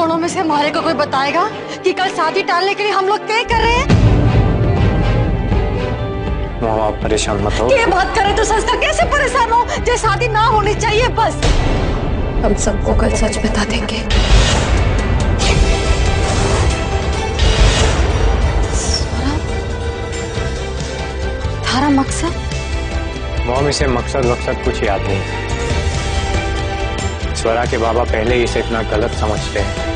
दोनों में से हमारे को कोई बताएगा कि कल शादी टालने के लिए हम लोग तय कर रहे हैं? मॉम आप परेशान मत हो। ये बात करे तो संस्था कैसे परेशान हो? जो शादी ना होनी चाहिए बस। हम सबको कल सच बता देंगे। थारा मकसद? मॉम इसे मकसद वकसद कुछ याद नहीं। स्वरा के बाबा पहले ही इसे इतना गलत समझते हैं,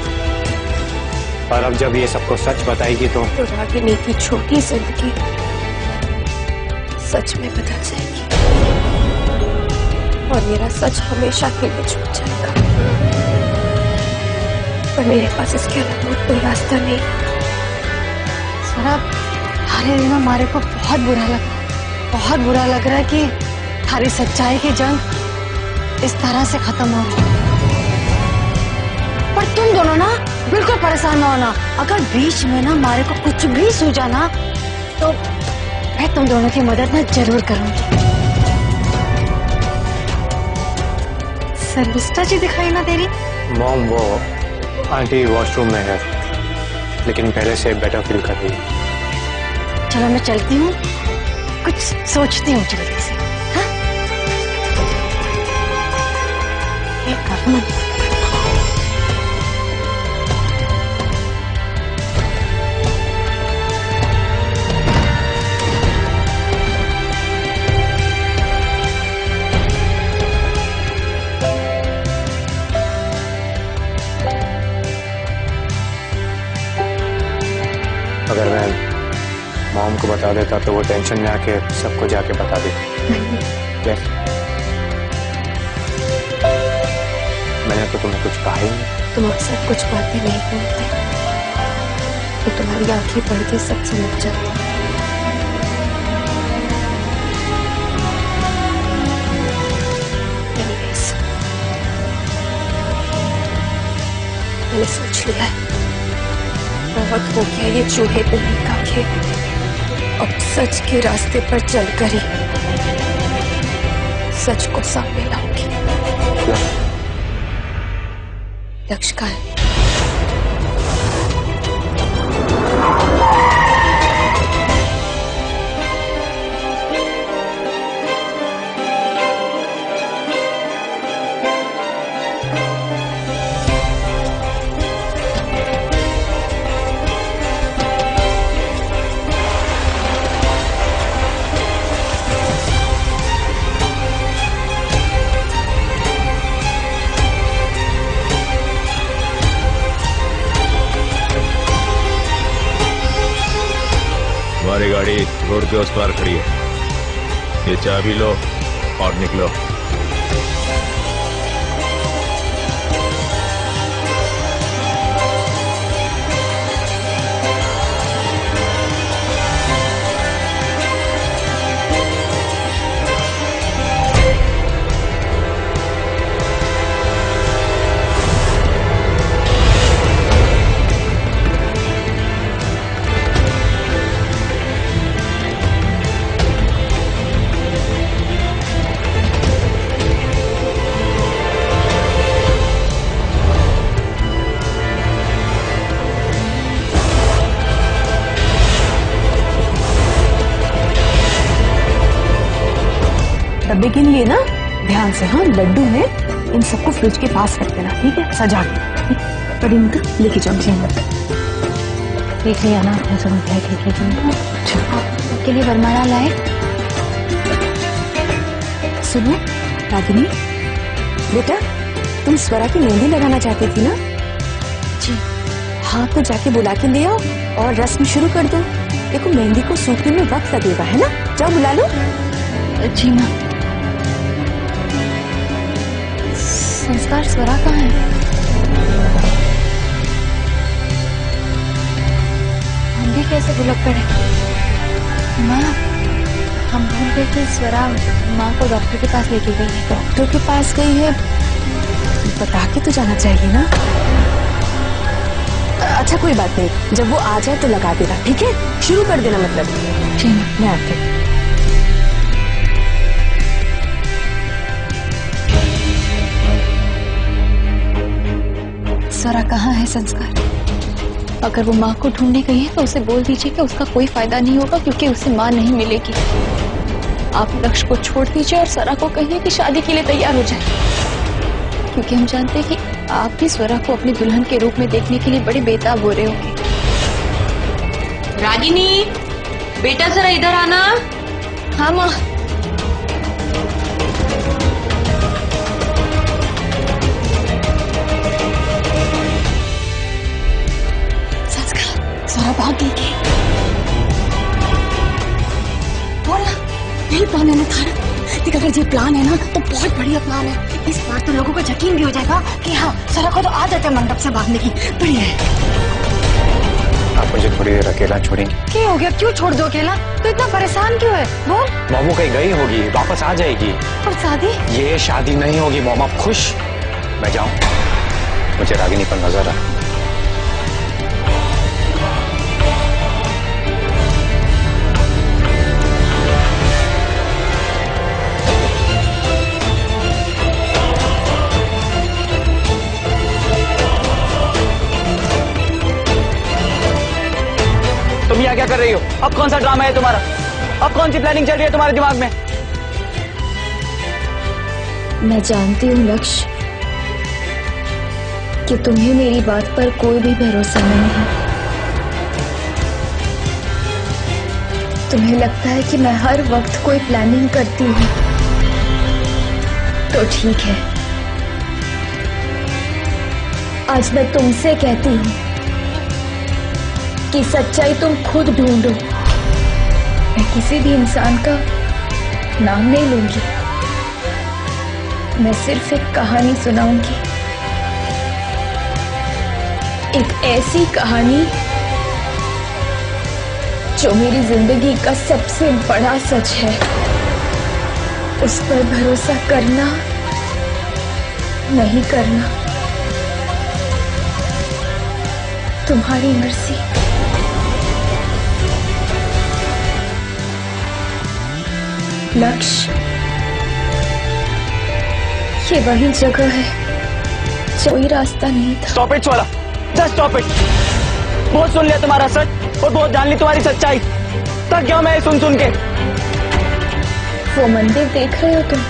और अब जब ये सबको सच बताएगी तो रागिनी की छोटी जिंदगी सच में बदल जाएगी और मेरा सच हमेशा के लिए छूट जाएगा। पर मेरे पास इसके अलावा कोई रास्ता नहीं। स्वरा, थारे दिनों हमारे को बहुत बुरा लग रहा है कि थारी सच्चाई की जंग इस तरह से खत्म हो रही है। पर तुम दोनों ना बिल्कुल परेशान ना होना। अगर बीच में ना हमारे को कुछ भी सूझा ना तो मैं तुम दोनों की मदद ना जरूर करूंगी। सर्विस्टा जी दिखाई ना दे रही? मॉम वो आंटी वॉशरूम में है, लेकिन पहले से बेटर फील कर रही है। चलो मैं चलती हूँ, कुछ सोचती हूँ जल्दी से। हाँ? ये करूँ। अगर मैं मॉम को बता देता तो वो टेंशन में आके सबको जाके बता देती। yes. मैंने तो तुम्हें कुछ कहा ही नहीं। तुम अक्सर कुछ बातें नहीं बोलते तो तुम्हारी आंखें पढ़ के सब समझ जाती। मैंने सोच लिया है, बहुत हो गया ये चूहे बिल्ली का खेल। अब सच के रास्ते पर चलकर ही सच को सामने लाऊंगी। लक्ष्य का है। हमारी गाड़ी रोड के उस पार खड़ी है। ये चाबी लो और निकलो। डब्बे के लिए ना ध्यान से, हाँ लड्डू है, इन सबको फ्रिज के पास रख देना, ठीक है, सजा के। बड़ी मतलब लेके जाओ देख लिया ना, ऐसा के लिए वरमाला लाए। सुनो रागिनी बेटा, तुम स्वरा की मेहंदी लगाना चाहती थी ना? जी हाँ, तो जाके बुला के ले आओ और रस्म शुरू कर दो। देखो मेहंदी को सूखने में वक्त लगेगा, है ना? जाओ बुला लो। जी माँ। संस्कार स्वरा कहाँ है? हम भी कैसे भुलक पड़े? माँ, हम भूल गए कि स्वरा माँ को डॉक्टर के पास लेके गई है। डॉक्टर के पास गई है? बता के तो जाना चाहिए ना। अच्छा कोई बात नहीं, जब वो आ जाए तो लगा देना, ठीक है? शुरू कर देना मतलब। जी मैं आती हूँ। स्वरा कहाँ है संस्कार? अगर वो माँ को ढूंढने गई है तो उसे बोल दीजिए कि उसका कोई फायदा नहीं होगा क्योंकि उसे माँ नहीं मिलेगी। आप लक्ष्य को छोड़ दीजिए और स्वरा को कहिए कि शादी के लिए तैयार हो जाए, क्योंकि हम जानते हैं कि आप भी स्वरा को अपनी दुल्हन के रूप में देखने के लिए बड़े बेताब हो रहे होंगे। रागिनी, बेटा जरा इधर आना। हाँ माँ। संस्कार, स्वरा भाग गई क्या? बोला यही प्लान है ना थारा? देख अगर ये प्लान है ना तो बहुत बढ़िया प्लान है। इस बार तो लोगों को यकीन भी हो जाएगा कि हाँ स्वरा को तो आदत है मंडप से भागने की। बढ़िया है। आप मुझे थोड़ी देर अकेला छोड़ेंगे? क्या हो गया? क्यों छोड़ दो अकेला? तो इतना परेशान क्यों है? बोल। मोमो कहीं गई होगी, वापस आ जाएगी। और शादी? ये शादी नहीं होगी मोम, आप खुश? मैं जाऊं? मुझे रागिनी पर नजर आ। तुम यहाँ क्या कर रही हो? अब कौन सा ड्रामा है तुम्हारा? अब कौन सी प्लानिंग चल रही है तुम्हारे दिमाग में? मैं जानती हूँ लक्ष्य कि तुम्हें मेरी बात पर कोई भी भरोसा नहीं है। तुम्हें लगता है कि मैं हर वक्त कोई प्लानिंग करती हूँ। तो ठीक है, आज मैं तुमसे कहती हूँ कि सच्चाई तुम खुद ढूंढो। मैं किसी भी इंसान का नाम नहीं लूंगी, मैं सिर्फ एक कहानी सुनाऊंगी। एक ऐसी कहानी जो मेरी जिंदगी का सबसे बड़ा सच है। उस पर भरोसा करना नहीं करना तुम्हारी मर्जी। लक्ष्य, ये वही जगह है, कोई रास्ता नहीं था। Stop it Swara, just stop it. बहुत सुन लिया तुम्हारा सच और बहुत जान ली तुम्हारी सच्चाई। थक गया मैं सुन के। वो मंदिर देख रहे हो तुम?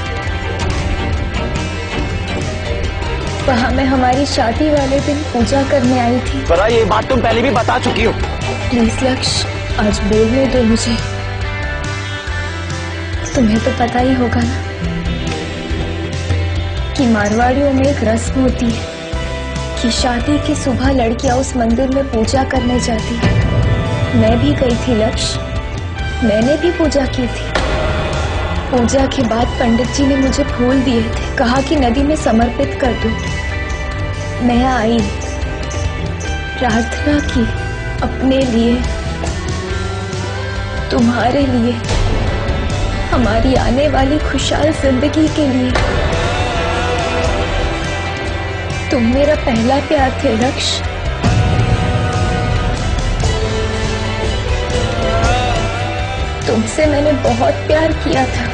वहां मैं हमारी शादी वाले दिन पूजा करने आई थी। स्वरा, ये बात तुम पहले भी बता चुकी हो। प्लीज लक्ष्य, आज बोलने दो मुझे। तुम्हें तो पता ही होगा ना कि मारवाड़ियों में एक रस्म होती है कि शादी की सुबह लड़कियां उस मंदिर में पूजा करने जाती है। मैं भी गई थी लक्ष्य, मैंने भी पूजा की थी। पूजा के बाद पंडित जी ने मुझे फूल दिए थे, कहा कि नदी में समर्पित कर दो। मैं आई, प्रार्थना की अपने लिए, तुम्हारे लिए, हमारी आने वाली खुशहाल जिंदगी के लिए। तुम मेरा पहला प्यार थे लक्ष्य। तुमसे मैंने बहुत प्यार किया था,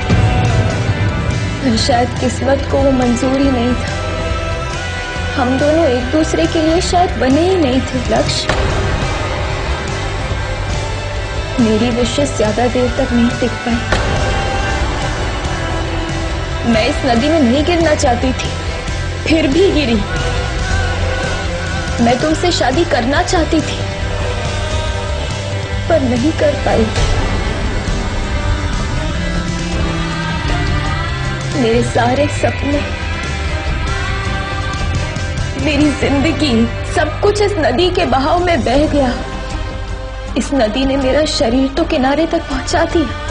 पर शायद किस्मत को वो मंजूरी नहीं था। हम दोनों एक दूसरे के लिए शायद बने ही नहीं थे लक्ष्य। मेरी विशेष ज्यादा देर तक नहीं टिक पाई। मैं इस नदी में नहीं गिरना चाहती थी, फिर भी गिरी। मैं तुमसे शादी करना चाहती थी, पर नहीं कर पाई। मेरे सारे सपने, मेरी जिंदगी, सब कुछ इस नदी के बहाव में बह गया। इस नदी ने मेरा शरीर तो किनारे तक पहुंचा दिया,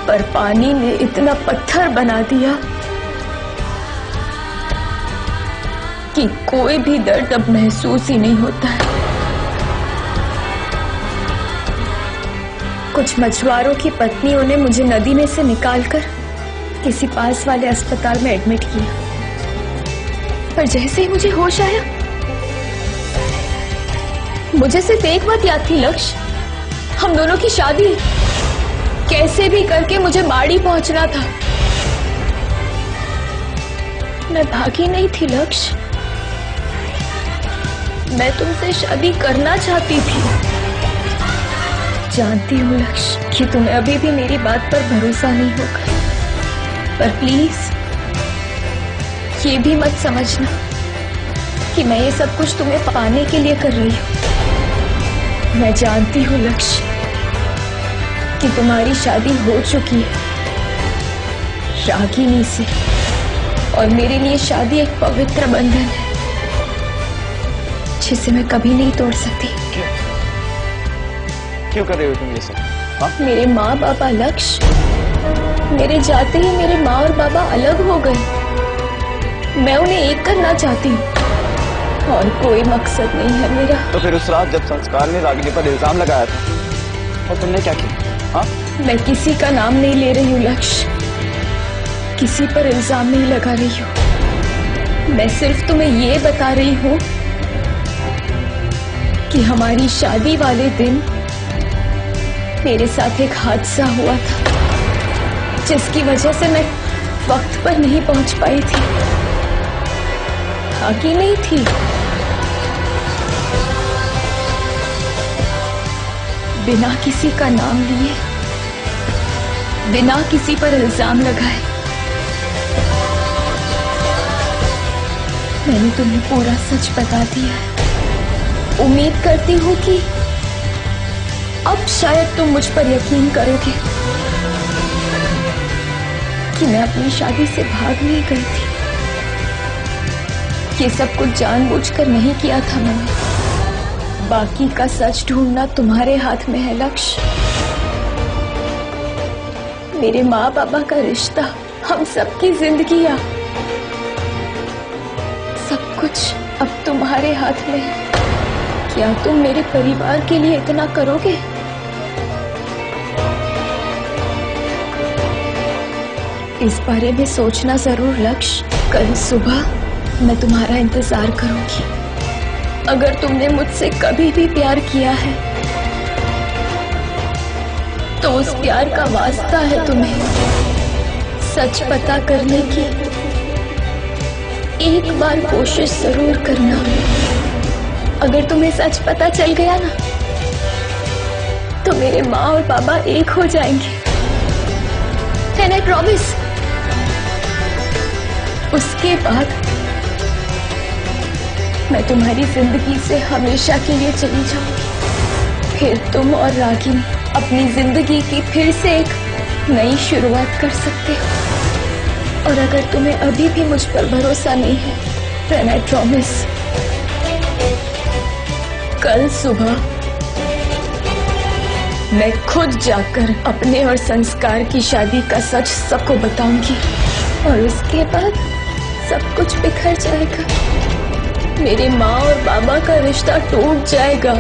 पर पानी ने इतना पत्थर बना दिया कि कोई भी दर्द अब महसूस ही नहीं होता है। कुछ मछुआरों की पत्नियों ने मुझे नदी में से निकालकर किसी पास वाले अस्पताल में एडमिट किया, पर जैसे ही मुझे होश आया, मुझे सिर्फ एक बात याद थी लक्ष्य, हम दोनों की शादी। कैसे भी करके मुझे बाड़ी पहुंचना था। न मैं भागी नहीं थी लक्ष्य। मैं तुमसे शादी करना चाहती थी। जानती हूँ लक्ष्य कि तुम्हें अभी भी मेरी बात पर भरोसा नहीं होगा, पर प्लीज ये भी मत समझना कि मैं ये सब कुछ तुम्हें पाने के लिए कर रही हूँ। मैं जानती हूँ लक्ष्य कि तुम्हारी शादी हो चुकी है रागिनी से, और मेरे लिए शादी एक पवित्र बंधन है जिसे मैं कभी नहीं तोड़ सकती। क्यों कर रहे हो तुम ये सब? हाँ? मेरे माँ बाबा लक्ष्य, मेरे जाते ही मेरे माँ और बाबा अलग हो गए। मैं उन्हें एक करना चाहती हूँ और कोई मकसद नहीं है मेरा। तो फिर उस रात जब संस्कार ने रागिनी पर इल्जाम लगाया था और तुमने क्या किया? हाँ? मैं किसी का नाम नहीं ले रही हूँ लक्ष्य, किसी पर इल्जाम नहीं लगा रही हूँ। मैं सिर्फ तुम्हें ये बता रही हूँ कि हमारी शादी वाले दिन मेरे साथ एक हादसा हुआ था जिसकी वजह से मैं वक्त पर नहीं पहुंच पाई थी। भागी नहीं थी, बिना किसी का नाम लिए, बिना किसी पर इल्जाम लगाए मैंने तुम्हें पूरा सच बता दिया है। उम्मीद करती हूँ कि अब शायद तुम मुझ पर यकीन करोगे कि मैं अपनी शादी से भाग नहीं गई थी। ये सब कुछ जानबूझकर नहीं किया था मैंने। बाकी का सच ढूंढना तुम्हारे हाथ में है लक्ष्य। मेरे माँ बाबा का रिश्ता, हम सबकी जिंदगियां, सब कुछ अब तुम्हारे हाथ में है। क्या तुम मेरे परिवार के लिए इतना करोगे? इस बारे में सोचना जरूर लक्ष्य। कल सुबह मैं तुम्हारा इंतजार करूंगी। अगर तुमने मुझसे कभी भी प्यार किया है तो उस प्यार का वास्ता है तुम्हें सच पता करने की एक बार कोशिश जरूर करना। अगर तुम्हें सच पता चल गया ना तो मेरे माँ और पापा एक हो जाएंगे। And I promise, उसके बाद मैं तुम्हारी जिंदगी से हमेशा के लिए चली जाऊंगी। फिर तुम और रागिनी अपनी जिंदगी की फिर से एक नई शुरुआत कर सकते हो। और अगर तुम्हें अभी भी मुझ पर भरोसा नहीं है, then I promise, कल सुबह मैं खुद जाकर अपने और संस्कार की शादी का सच सबको बताऊंगी, और उसके बाद सब कुछ बिखर जाएगा। मेरे माँ और बाबा का रिश्ता टूट जाएगा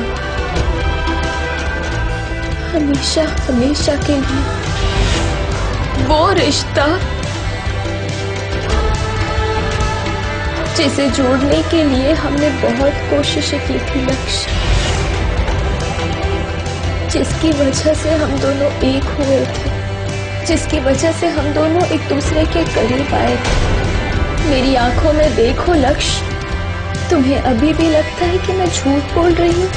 हमेशा हमेशा के लिए। वो रिश्ता जिसे जोड़ने के लिए हमने बहुत कोशिशें की थी लक्ष्य, जिसकी वजह से हम दोनों एक हुए थे, जिसकी वजह से हम दोनों एक दूसरे के करीब आए थे। मेरी आंखों में देखो लक्ष्य, तुम्हें अभी भी लगता है कि मैं झूठ बोल रही हूँ?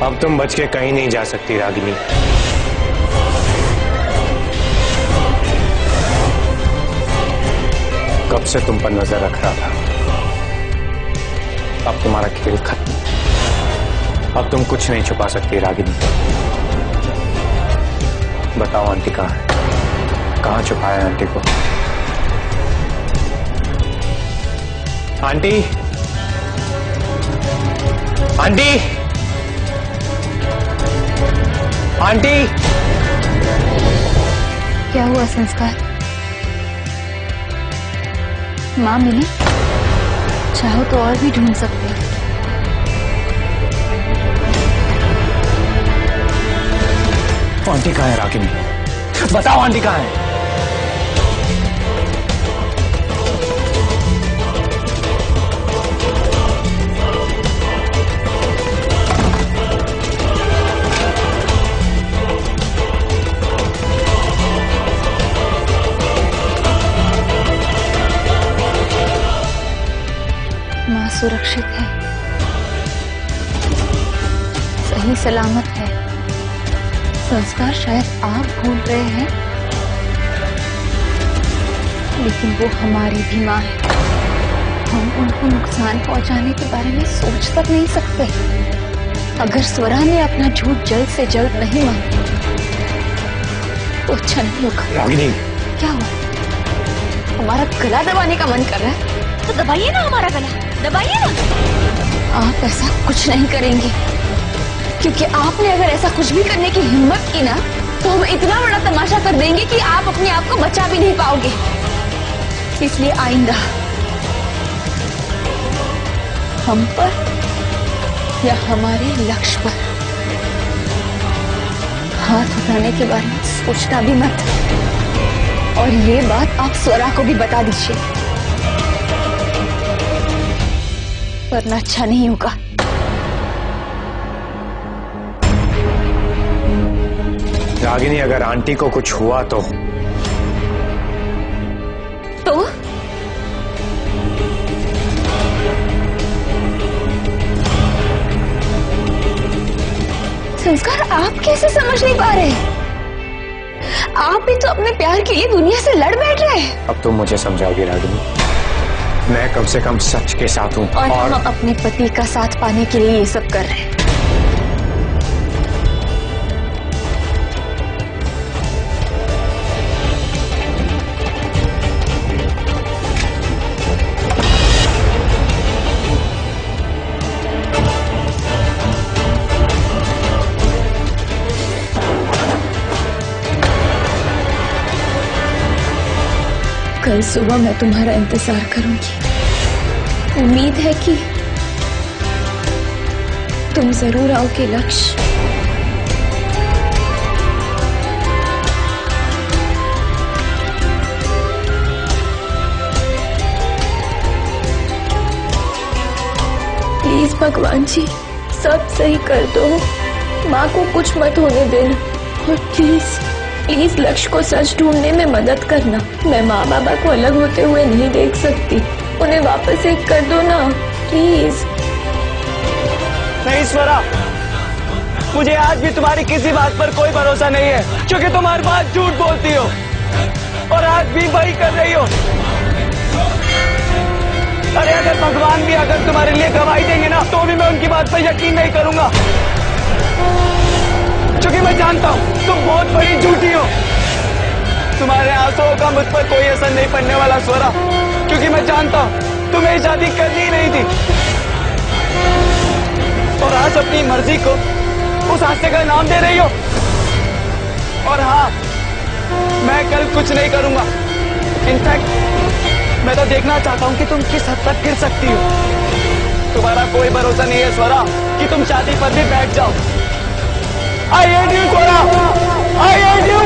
अब तुम बच के कहीं नहीं जा सकती रागिनी। कब से तुम पर नजर रख रहा था। अब तुम्हारा खेल खत्म। अब तुम कुछ नहीं छुपा सकती रागिनी। बताओ आंटी कहाँ है? कहाँ छुपाया है आंटी को? Aunty, aunty, aunty. क्या हुआ संस्कार? माँ मिली? चाहो तो और भी ढूंढ सकते हैं। आंटी कहाँ है रागिनी? बताओ आंटी कहाँ है? माँ सुरक्षित है, सही सलामत है। संस्कार शायद आप भूल रहे हैं, लेकिन वो हमारी भी माँ है। हम उनको नुकसान पहुंचाने के बारे में सोच तक नहीं सकते। अगर स्वरा ने अपना झूठ जल्द से जल्द नहीं माना तो अच्छा नहीं होगा। रागिनी, क्या हुआ? हमारा गला दबाने का मन कर रहा है तो दबाइए ना, हमारा गला दबाइए ना। आप ऐसा कुछ नहीं करेंगे, क्योंकि आपने अगर ऐसा कुछ भी करने की हिम्मत की ना तो हम इतना बड़ा तमाशा कर देंगे कि आप अपने आप को बचा भी नहीं पाओगे। इसलिए आइंदा हम पर या हमारे लक्ष्य पर हाथ उठाने के बारे में सोचना भी मत। और ये बात आप स्वरा को भी बता दीजिए, वरना अच्छा नहीं होगा। रागिनी, अगर आंटी को कुछ हुआ तो संस्कार, आप कैसे समझ नहीं पा रहे? आप भी तो अपने प्यार के लिए दुनिया से लड़ बैठ रहे हैं। अब तुम मुझे समझाओगी रागिनी? मैं कम से कम सच के साथ हूँ और हम अपने पति का साथ पाने के लिए ये सब कर रहे हैं। कल सुबह मैं तुम्हारा इंतजार करूंगी। उम्मीद है कि तुम जरूर आओगे लक्ष्य। प्लीज भगवान जी, सब सही कर दो। माँ को कुछ मत होने देना। और प्लीज प्लीज लक्ष्य को सच ढूंढने में मदद करना। मैं माँ बाबा को अलग होते हुए नहीं देख सकती। उन्हें वापस एक कर दो ना, प्लीज। नहीं स्वरा, मुझे आज भी तुम्हारी किसी बात पर कोई भरोसा नहीं है, क्योंकि तुम हर बात झूठ बोलती हो और आज भी वही कर रही हो। अरे अगर भगवान भी अगर तुम्हारे लिए गवाही देंगे ना तो भी मैं उनकी बात पर यकीन नहीं करूंगा, क्योंकि मैं जानता हूं तुम बहुत बड़ी झूठी हो। तुम्हारे आंसुओं का मुझ पर कोई असर नहीं पड़ने वाला स्वरा, क्योंकि मैं जानता हूं तुम्हें शादी करनी ही नहीं थी और आज अपनी मर्जी को उस हादसे का नाम दे रही हो। और हाँ, मैं कल कुछ नहीं करूंगा। इनफैक्ट मैं तो देखना चाहता हूं कि तुम किस हद तक गिर सकती हो। तुम्हारा कोई भरोसा नहीं है स्वरा कि तुम शादी पर भी बैठ जाओ। I hate you, Swara! I hate you!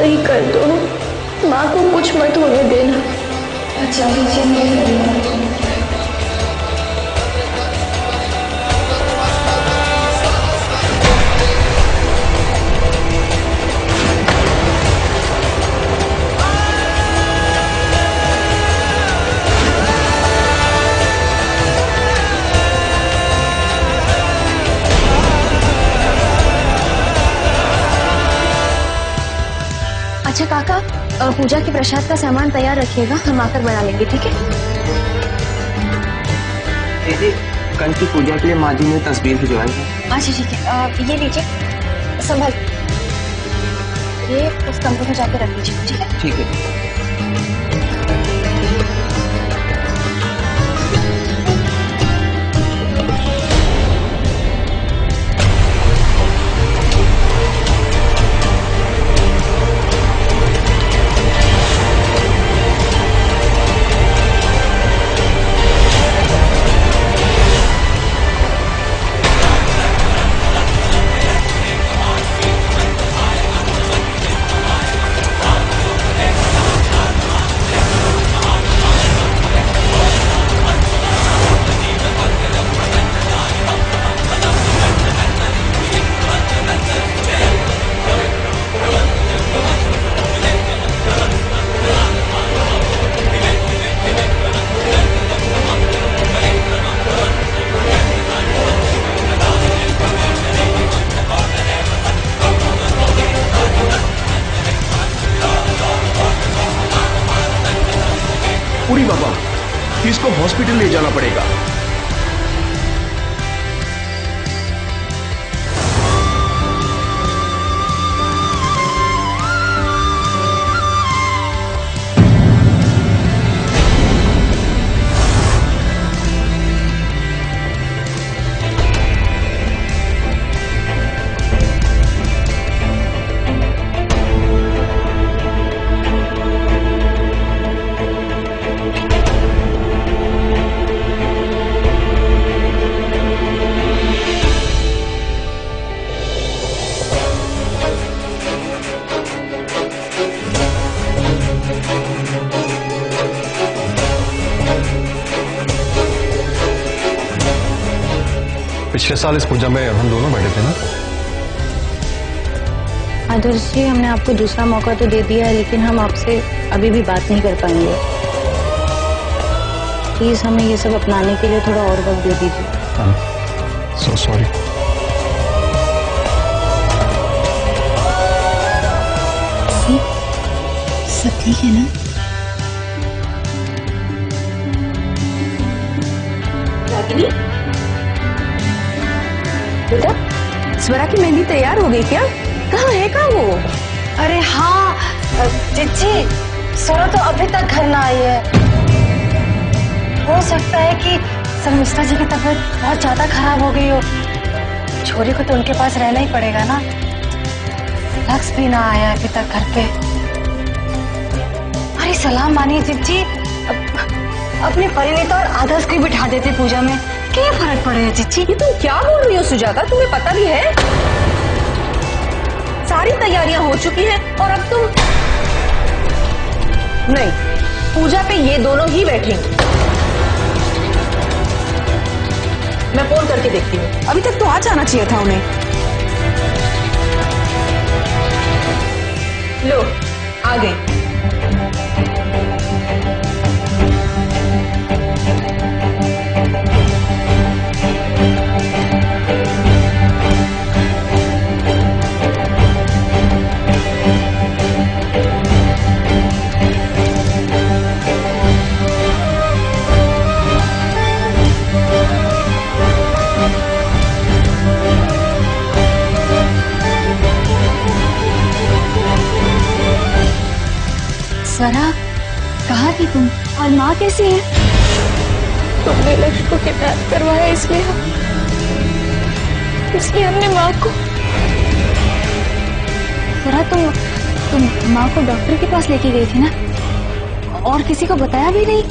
तो ही कर दो, माँ को कुछ मत होने देना। अच्छा अच्छा काका, पूजा के प्रसाद का सामान तैयार रखिएगा, हम आकर बना लेंगे, ठीक है? दीदी, कल की पूजा के लिए माँ जी ने तस्वीर भिजवाई है। अच्छा ठीक है, ये लीजिए, संभाल, ये उस कमरे में जाके रख लीजिए, ठीक है? ठीक है। पूरी बाबा, इसको हॉस्पिटल ले जाना पड़ेगा। पिछले साल इस पूजा में हम दोनों बैठे थे ना? आदर्श जी, हमने आपको दूसरा मौका तो दे दिया है, लेकिन हम आपसे अभी भी बात नहीं कर पाएंगे। प्लीज हमें ये सब अपनाने के लिए थोड़ा और वक्त दे दीजिए। So sorry. सब ठीक है ना? बेटा, स्वरा की मेहंदी तैयार हो गई क्या? कहाँ है वो? अरे हाँ चिच्ची, स्वरा तो अभी तक घर ना आई है। हो सकता है कि शर्मिष्ठा जी की तबीयत बहुत ज्यादा खराब हो गई हो। छोरी को तो उनके पास रहना ही पड़ेगा ना। लक्ष्य भी ना आया अभी तक घर पे। अरे सलाम मानिए चिच्ची, अपने परिणीता और आदर्श को बिठा देते पूजा में, क्या फर्क पड़ेगा चिच्ची? ये तुम क्या बोल रही हो सुजाता? तुम्हें पता भी है सारी तैयारियां हो चुकी हैं और अब तुम नहीं, पूजा पे ये दोनों ही बैठेंगे। मैं फोन करके देखती हूँ। अभी तक तो आ जाना चाहिए था उन्हें। लो आ गई। स्वरा, कहाँ थी तुम? और माँ कैसी है? तुमने लक्ष्य को किडनैप करवाया, इसलिए हमने माँ को। स्वरा, तुम माँ को डॉक्टर के पास लेके गई थी ना? और किसी को बताया भी नहीं?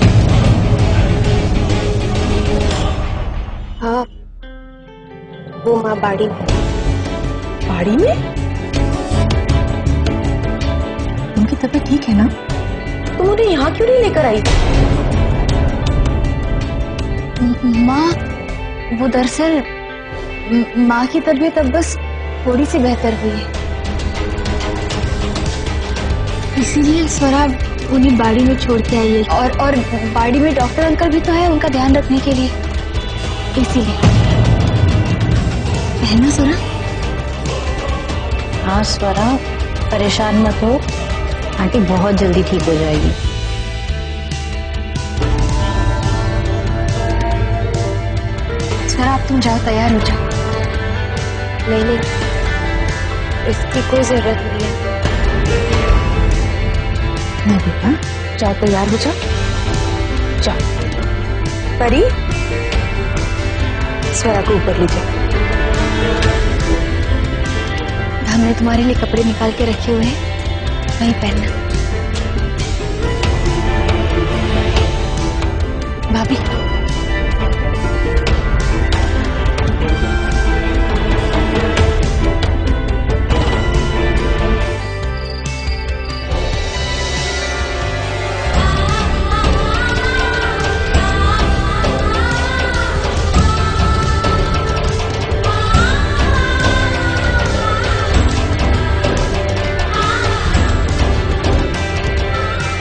हाँ, वो माँ बाड़ी में। की तबीयत ठीक है ना? तुम उन्हें यहाँ क्यों नहीं लेकर आई? माँ, वो दरअसल माँ की तबीयत अब बस थोड़ी सी बेहतर हुई है, इसीलिए स्वरा उन्हें बाड़ी में छोड़ के आई है। और बाड़ी में डॉक्टर अंकल भी तो है उनका ध्यान रखने के लिए, इसीलिए। है ना स्वरा? हाँ स्वरा, परेशान मत हो, आंटी बहुत जल्दी ठीक हो जाएगी। स्वरा, आप तुम जाओ, तैयार हो जाओ। नहीं, इसकी कोई जरूरत नहीं है। नहीं बेटा, जाओ तैयार हो जाओ। जाओ परी, स्वरा को ऊपर ले जाओ। हमने तुम्हारे लिए कपड़े निकाल के रखे हुए हैं, वही पहनना। भाभी,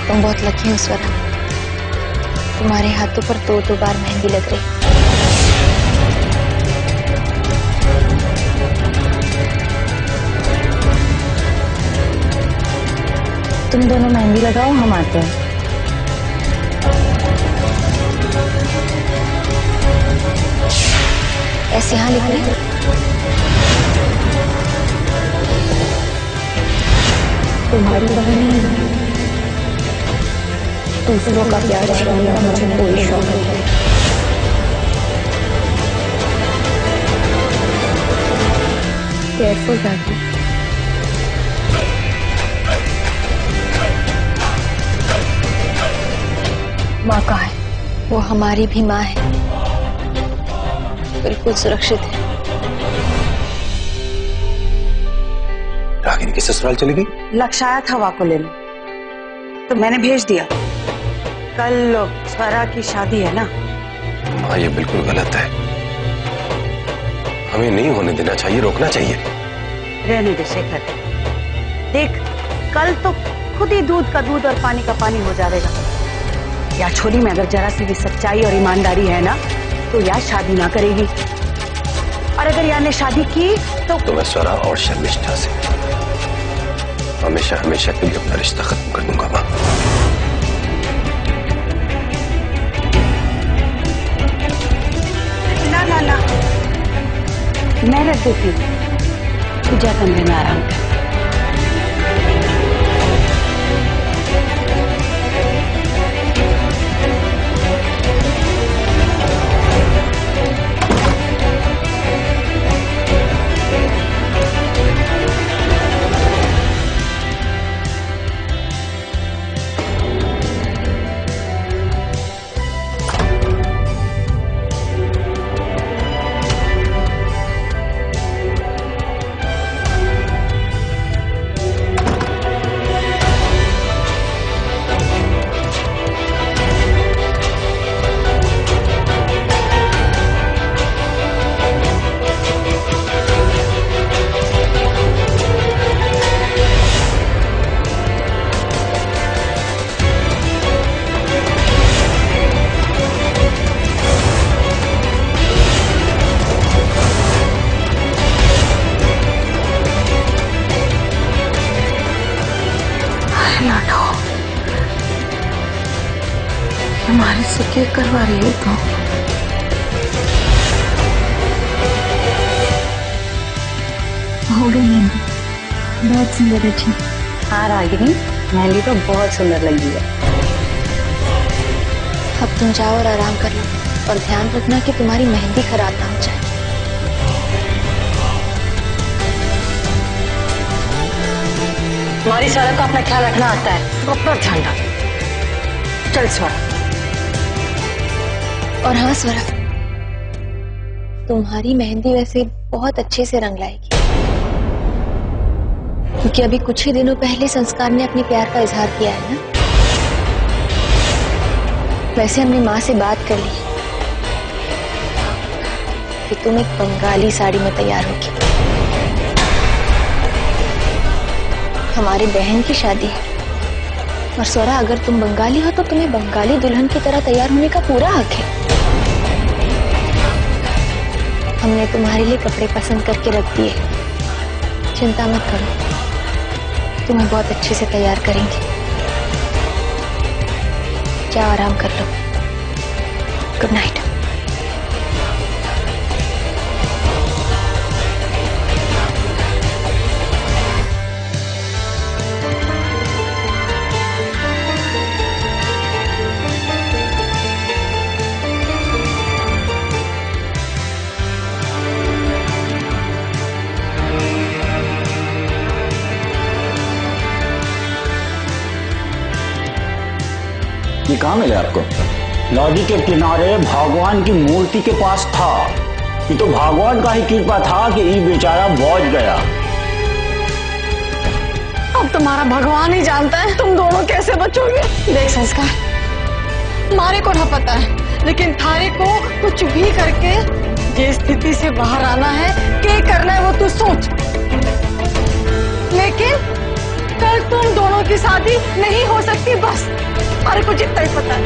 तुम बहुत लकी हो स्वरा, तुम्हारे हाथों पर दो बार मेहंदी लग रही। तुम दोनों मेहंदी लगाओ, हम आते हैं। ऐसे यहाँ लिख रही। तुम्हारी बहन दूसरों का प्यार छीनने का मुझे कोई शौक नहीं। केयरफुल दादी। माँ कहाँ है? वो हमारी भी माँ है, बिल्कुल सुरक्षित है। रागिनी की ससुराल चली गई? लक्ष्य आया था वाको लेने, तो मैंने भेज दिया। कल स्वरा की शादी है ना। माँ, ये बिल्कुल गलत है, हमें नहीं होने देना चाहिए, रोकना चाहिए। रहने दे शेखर, देख कल तो खुद ही दूध का दूध और पानी का पानी हो जाएगा। या छोरी में अगर जरा सी भी सच्चाई और ईमानदारी है ना, तो यार शादी ना करेगी, और अगर यार ने शादी की तो मैं स्वरा और शर्मिष्ठा से हमेशा हमेशा के लिए अपना रिश्ता खत्म कर दूंगा। माँ, ना मैं रख देती हूँ, तू जा कमरे में आराम कर। हमारे से क्या करवा रही है? तो हो गई मेहंदी, बहुत सुंदर है जी। हाँ रागिनी, मेहंदी तो बहुत सुंदर लगी है। अब तुम जाओ और आराम कर लो, और ध्यान रखना कि तुम्हारी मेहंदी खराब ना हो जाए। तुम्हारी स्वरा का अपना ख्याल रखना आता है, तो अपना ध्यान रख। चल स्वरा। और हाँ स्वरा, तुम्हारी मेहंदी वैसे बहुत अच्छे से रंग लाएगी। क्योंकि अभी कुछ ही दिनों पहले संस्कार ने अपने प्यार का इजहार किया है ना। वैसे हमने माँ से बात कर ली कि तुम एक बंगाली साड़ी में तैयार होगी। हमारी बहन की शादी है और स्वरा, अगर तुम बंगाली हो तो तुम्हें बंगाली दुल्हन की तरह तैयार होने का पूरा हक है। हमने तुम्हारे लिए कपड़े पसंद करके रख दिए, चिंता मत करो, तुम्हें बहुत अच्छे से तैयार करेंगे। जाओ आराम कर लो। Good night. ये कहाँ मिले आपको? नदी के किनारे भगवान की मूर्ति के पास था। ये तो भगवान का ही कृपा था कि ये बेचारा बच गया। अब तुम्हारा भगवान ही जानता है तुम दोनों कैसे बचोगे। देख संस्कार, मारे को ना पता है, लेकिन थारे को कुछ भी करके जिस स्थिति से बाहर आना है, क्या करना है वो तू सोच। लेकिन कल तुम दोनों की शादी नहीं हो सकती, बस मारे को जितना ही पता है।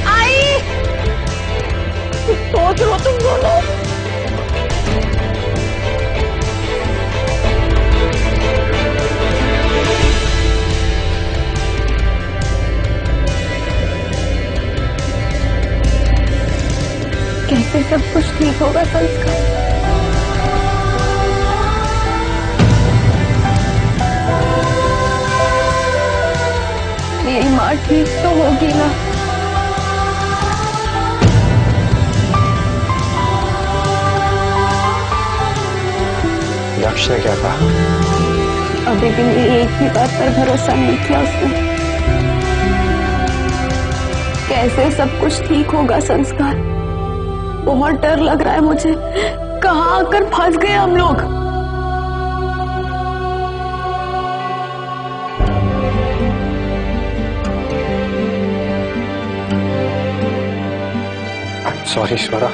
आई सोच लो तुम दोनों। कैसे सब कुछ ठीक होगा संस्कार? मेरी माँ ठीक तो होगी ना? दक्ष ने क्या कहा? अभी भी मेरी एक भी बात पर भरोसा नहीं किया उसने। कैसे सब कुछ ठीक होगा संस्कार? बहुत डर लग रहा है मुझे, कहाँ आकर फंस गए हम लोग। Sorry Swara,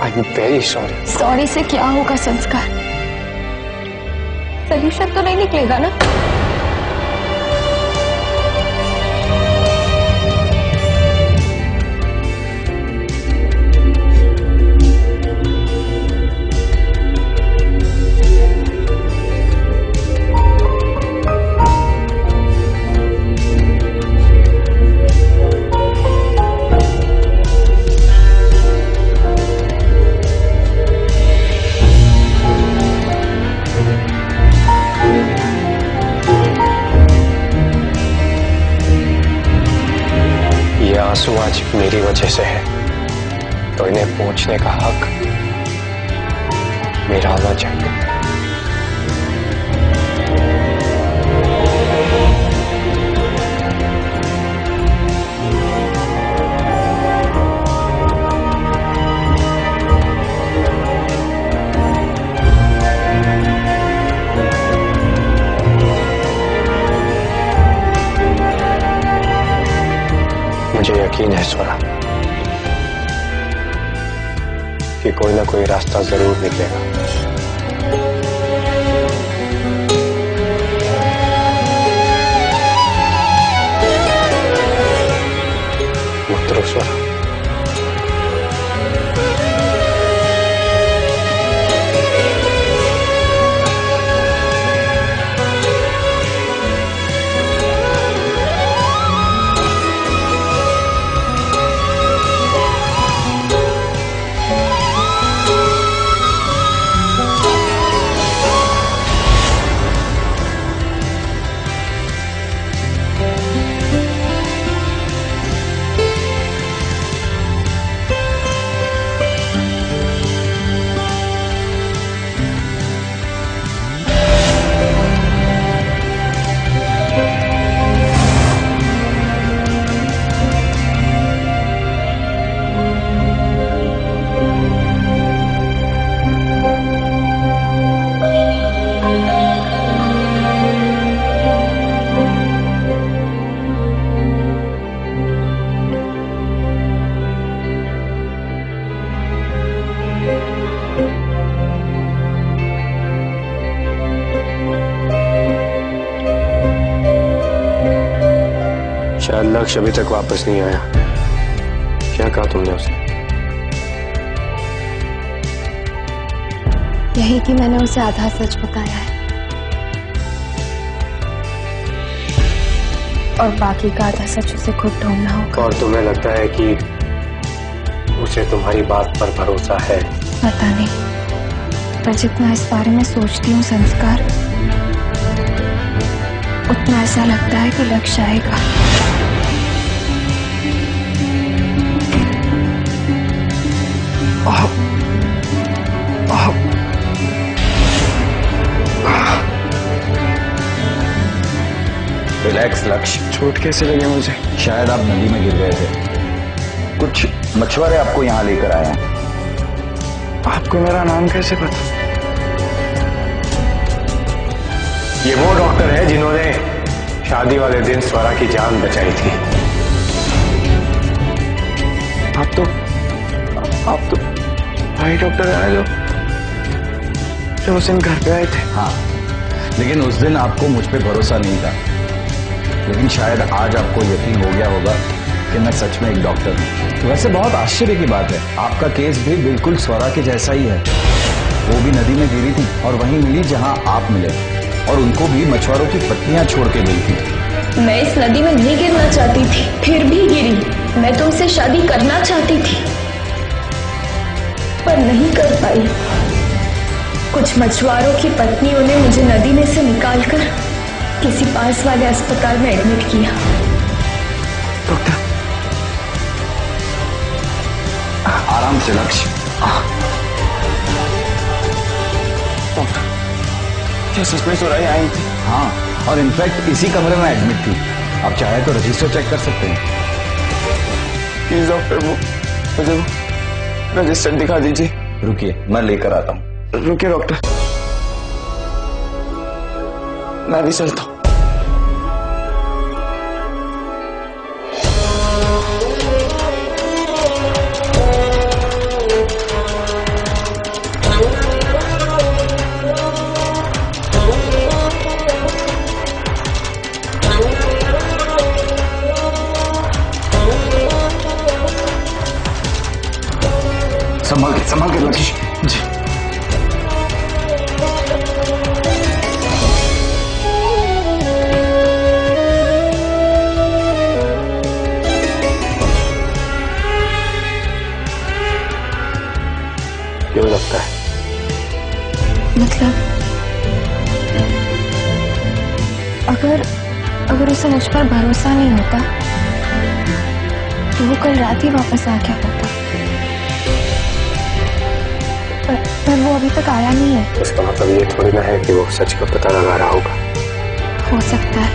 I am very sorry. Sorry से क्या होगा संस्कार? सोल्यूशन तो नहीं निकलेगा ना? आंसू आज मेरी वजह से है, तो इन्हें पूछने का हक मेरा होना चाहिए। मुझे यकीन है स्वरा कि कोई ना कोई रास्ता जरूर निकलेगा। मत रो स्वरा। शायद लक्ष्य अभी तक वापस नहीं आया। क्या कहा तुमने उसे? यही कि मैंने उसे आधा सच बताया है और बाकी का आधा सच उसे खुद ढूंढना होगा। और तुम्हें लगता है कि उसे तुम्हारी बात पर भरोसा है? पता नहीं, पर जितना इस बारे में सोचती हूँ संस्कार, उतना ऐसा लगता है कि लक्ष्य आएगा। रिलैक्स लक्ष्य। चोट कैसे लगी मुझे? शायद आप नदी में गिर गए थे। कुछ मछुआरे आपको यहाँ लेकर आए हैं। आपको मेरा नाम कैसे पता? ये वो डॉक्टर है जिन्होंने शादी वाले दिन स्वरा की जान बचाई थी। आप तो भाई डॉक्टर है जो उस दिन घर पे आए थे। हाँ, लेकिन उस दिन आपको मुझ पे भरोसा नहीं था, लेकिन शायद आज आपको यकीन हो गया होगा कि मैं सच में एक डॉक्टर हूँ। वैसे बहुत आश्चर्य की बात है, आपका केस भी बिल्कुल स्वरा के जैसा ही है। वो भी नदी में गिरी थी और वहीं मिली जहाँ आप मिले, और उनको भी मछुआरों की पत्नियां छोड़ के गई थी। मैं इस नदी में नहीं गिरना चाहती थी, फिर भी गिरी। मैं तुमसे शादी करना चाहती थी, पर नहीं कर पाई। कुछ मछुआरों की पत्नियों ने मुझे नदी में से निकालकर किसी पास वाले अस्पताल में एडमिट किया। डॉक्टर, आराम से लक्ष्य। डॉक्टर, क्या सच में स्वरा यहाँ आई थी? हाँ, और इनफैक्ट इसी कमरे में एडमिट थी। आप चाहे तो रजिस्टर चेक कर सकते हैं। प्लीज डॉक्टर, मुझे वो रजिस्टर दिखा दीजिए। रुकिए, मैं लेकर आता हूँ। रुकिए डॉक्टर, मैं भी चलता हूँ। संभाल के लक्ष्य जी। क्यों लगता है? मतलब अगर उसे मुझ पर भरोसा नहीं होता तो वो कल रात ही वापस आ गया होता। पर वो अभी तक आया नहीं है। उसका मतलब ये थोड़ी ना है कि वो सच का पता लगा रहा होगा। हो सकता है,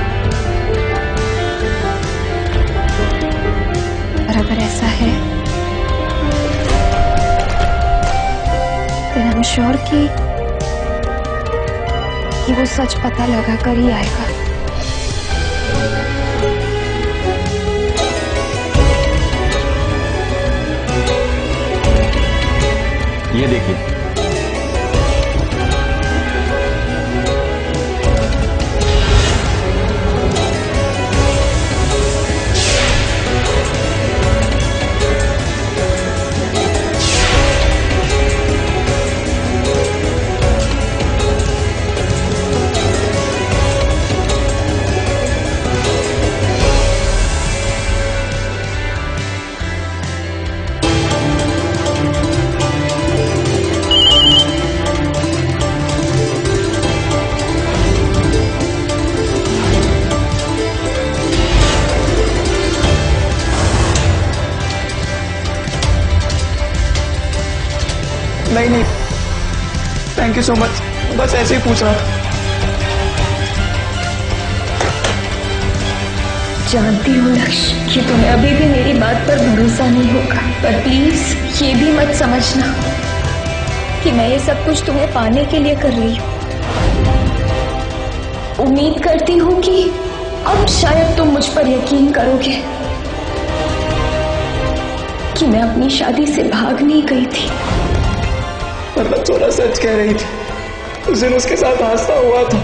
पर अगर ऐसा है तो आई एम श्योर कि वो सच पता लगा कर ही आएगा। ये देखिए, नहीं, थैंक यू सो मच, बस ऐसे ही पूछ रहा था। जानती हूँ लक्ष्य कि तुम्हें अभी भी मेरी बात पर भरोसा नहीं होगा, पर प्लीज ये भी मत समझना कि मैं ये सब कुछ तुम्हें पाने के लिए कर रही हूँ। उम्मीद करती हूँ कि अब शायद तुम मुझ पर यकीन करोगे कि मैं अपनी शादी से भाग नहीं गई थी। मतलब थोड़ा सच कह रही थी, उस दिन उसके साथ हादसा हुआ था।